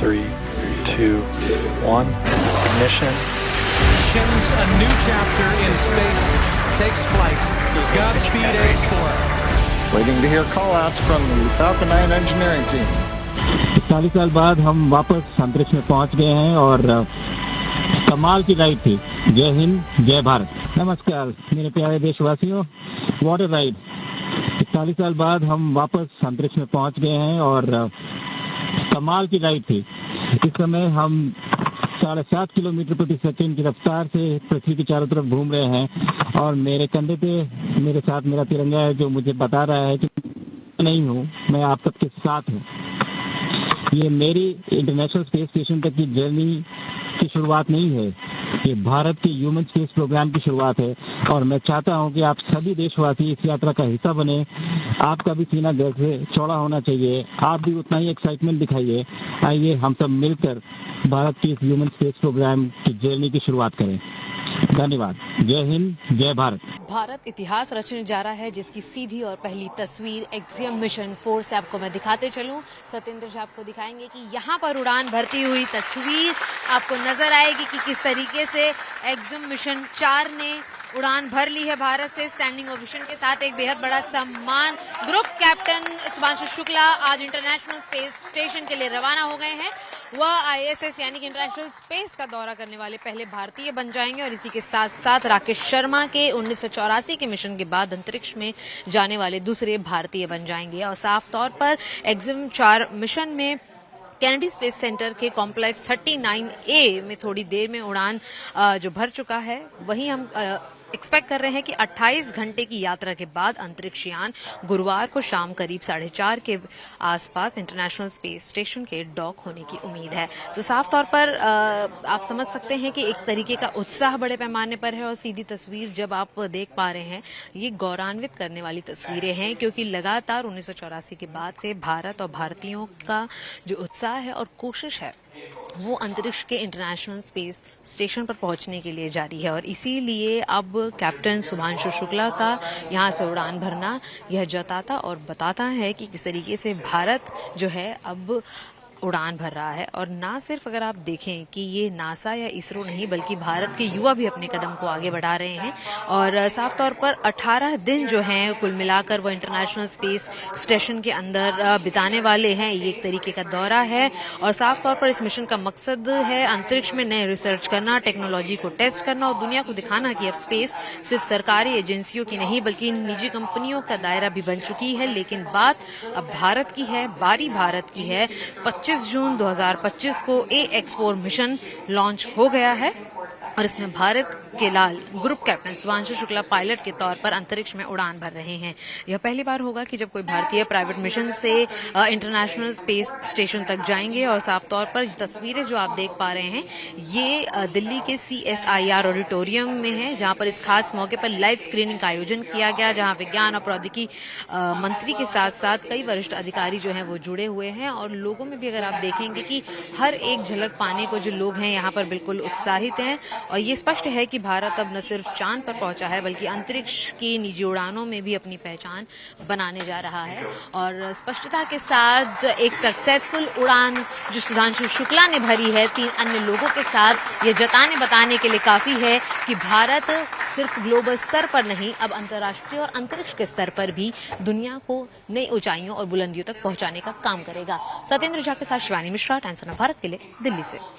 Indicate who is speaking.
Speaker 1: 3, 2, 1. Ignition.
Speaker 2: Missions, a new chapter in space takes flight. Godspeed AX4.
Speaker 3: Waiting to hear call-outs from the Falcon 9 engineering team.
Speaker 4: 40 साल बाद हम वापस अंतरिक्ष में पहुंच गए हैं और कमाल की राइड थी। जय हिंद, जय भारत। नमस्कार मेरे प्यारे देशवासियों, वाटर राइड। 40 साल बाद हम वापस अंतरिक्ष में पहुंच गए हैं और कमाल की राइड थी। इस समय हम 7.5 किलोमीटर प्रति सेकंड की रफ्तार से पृथ्वी के चारों तरफ घूम रहे हैं और मेरे कंधे पे मेरे साथ मेरा तिरंगा है जो मुझे बता रहा है कि नहीं हूँ, मैं आप सबके साथ हूँ। ये मेरी इंटरनेशनल स्पेस स्टेशन तक की जर्नी की शुरुआत नहीं है, ये भारत के ह्यूमन स्पेस प्रोग्राम की शुरुआत है और मैं चाहता हूं कि आप सभी देशवासी इस यात्रा का हिस्सा बने। आपका भी सीना गर्व से चौड़ा होना चाहिए, आप भी उतना ही एक्साइटमेंट दिखाइए। आइए हम सब मिलकर भारत के इस ह्यूमन स्पेस प्रोग्राम की जर्नी की शुरुआत करें। धन्यवाद। जय हिंद, जय भारत।
Speaker 5: भारत इतिहास रचने जा रहा है जिसकी सीधी और पहली तस्वीर एक्सियम मिशन 4 से आपको मैं दिखाते चलूं। सत्येंद्र जी आपको दिखाएंगे कि यहाँ पर उड़ान भरती हुई तस्वीर आपको नजर आएगी कि किस तरीके से एक्सियम मिशन 4 ने उड़ान भर ली है भारत से स्टैंडिंग ओवेशन के साथ। एक बेहद बड़ा सम्मान। ग्रुप कैप्टन सुभांशु शुक्ला आज इंटरनेशनल स्पेस स्टेशन के लिए रवाना हो गए हैं। वह ISS यानी कि इंटरनेशनल स्पेस का दौरा करने वाले पहले भारतीय बन जाएंगे और इसी के साथ साथ राकेश शर्मा के 1984 के मिशन के बाद अंतरिक्ष में जाने वाले दूसरे भारतीय बन जाएंगे। और साफ तौर पर एक्सियम 4 मिशन में कैनेडी स्पेस सेंटर के कॉम्प्लेक्स 39A में थोड़ी देर में उड़ान जो भर चुका है, वही हम एक्सपेक्ट कर रहे हैं कि 28 घंटे की यात्रा के बाद अंतरिक्ष यान गुरुवार को शाम करीब 4:30 के आसपास इंटरनेशनल स्पेस स्टेशन के डॉक होने की उम्मीद है। तो साफ तौर पर आप समझ सकते हैं कि एक तरीके का उत्साह बड़े पैमाने पर है और सीधी तस्वीर जब आप देख पा रहे हैं, ये गौरवान्वित करने वाली तस्वीरें हैं क्योंकि लगातार 1984 के बाद से भारत और भारतीयों का जो उत्साह है और कोशिश है वो अंतरिक्ष के इंटरनेशनल स्पेस स्टेशन पर पहुंचने के लिए जारी है। और इसीलिए अब कैप्टन सुभांशु शुक्ला का यहां से उड़ान भरना यह जताता और बताता है कि किस तरीके से भारत जो है अब उड़ान भर रहा है। और ना सिर्फ अगर आप देखें कि ये नासा या इसरो नहीं बल्कि भारत के युवा भी अपने कदम को आगे बढ़ा रहे हैं और साफ तौर पर 18 दिन जो हैं कुल मिलाकर वो इंटरनेशनल स्पेस स्टेशन के अंदर बिताने वाले हैं। ये एक तरीके का दौरा है और साफ तौर पर इस मिशन का मकसद है अंतरिक्ष में नए रिसर्च करना, टेक्नोलॉजी को टेस्ट करना और दुनिया को दिखाना कि अब स्पेस सिर्फ सरकारी एजेंसियों की नहीं बल्कि निजी कंपनियों का दायरा भी बन चुकी है। लेकिन बात अब भारत की है, बारी भारत की है। 25 जून 2025 को AX4 मिशन लॉन्च हो गया है और इसमें भारत के लाल group captain Shubhanshu Shukla pilot के तौर पर अंतरिक्ष में उड़ान भर रहे हैं। यह पहली बार होगा कि जब कोई भारतीय प्राइवेट मिशन से इंटरनेशनल स्पेस स्टेशन तक जाएंगे। और साफ तौर पर तस्वीरें जो आप देख पा रहे हैं ये दिल्ली के CSIR ऑडिटोरियम में है जहां पर इस खास मौके पर लाइव स्क्रीनिंग का आयोजन किया गया, जहां विज्ञान और प्रौद्योगिकी मंत्री के साथ साथ कई वरिष्ठ अधिकारी जो हैं वो जुड़े हुए हैं। और लोगों में भी अगर आप देखेंगे कि हर एक झलक पाने को जो लोग हैं यहाँ पर बिल्कुल उत्साहित हैं और ये स्पष्ट है कि भारत अब न सिर्फ चांद पर पहुंचा है बल्कि अंतरिक्ष की निजी उड़ानों में भी अपनी पहचान बनाने जा रहा है। और स्पष्टता के साथ एक सक्सेसफुल उड़ान जो सुधांशु शुक्ला ने भरी है 3 अन्य लोगों के साथ, ये जताने बताने के लिए काफी है कि भारत सिर्फ ग्लोबल स्तर पर नहीं अब अंतर्राष्ट्रीय और अंतरिक्ष के स्तर पर भी दुनिया को नई ऊंचाइयों और बुलंदियों तक पहुंचाने का काम करेगा। सत्येंद्र झा के साथ शिवानी मिश्रा, टाइम्स ऑफ भारत के लिए दिल्ली से।